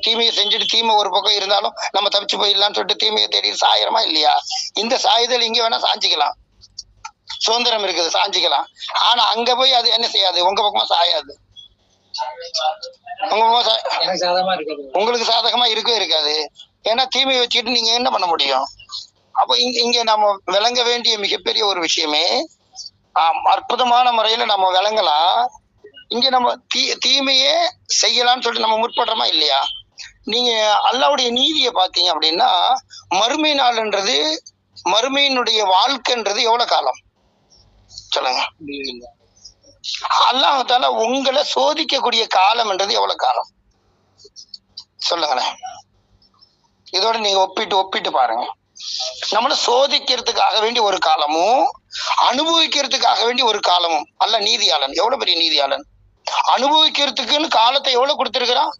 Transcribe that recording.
தீமையை செஞ்சுட்டு தீமை ஒரு பக்கம் இருந்தாலும் நம்ம தப்பிச்சு போயிடலாம்னு சொல்லிட்டு தீமையை தேடி சாயறமா இல்லையா? இந்த சாயுதல் இங்க வேணா சாஞ்சிக்கலாம், சுதந்திரம் இருக்குது, சாஞ்சிக்கலாம். ஆனா அங்க போய் அது என்ன செய்யாது, உங்க பக்கமா சாயாது. உங்களுக்கு சாதகமா இருக்கவே இருக்காது. ஏன்னா தீமையை வச்சுக்கிட்டு நீங்க என்ன பண்ண முடியும்? அப்ப இங்க நம்ம விளங்க வேண்டிய மிகப்பெரிய ஒரு விஷயமே, அற்புதமான முறையில நம்ம விளங்கலாம். இங்க நம்ம தீமையே செய்யலாம்னு சொல்லிட்டு நம்ம முற்படுறோமா இல்லையா? நீங்க அல்லாவுடைய நீதியை பார்த்தீங்க அப்படின்னா, மறுமை நாள்ன்றது, மறுமையினுடைய வாழ்க்கைன்றது எவ்வளவு காலம் சொல்லுங்க? அல்லாஹ்தால உங்களை சோதிக்கக்கூடிய காலம்ன்றது எவ்வளவு காலம் சொல்லுங்களேன். இதோட நீங்க ஒப்பிட்டு பாருங்க. நம்மள சோதிக்கிறதுக்காக வேண்டிய ஒரு காலமும், அனுபவிக்கிறதுக்காக வேண்டிய ஒரு காலமும். அல்ல நீதியாளன், எவ்வளவு பெரிய நீதியாளன்! அனுபவிக்கிறதுக்குன்னு காலத்தை எவ்வளவு கொடுத்திருக்கிறான்.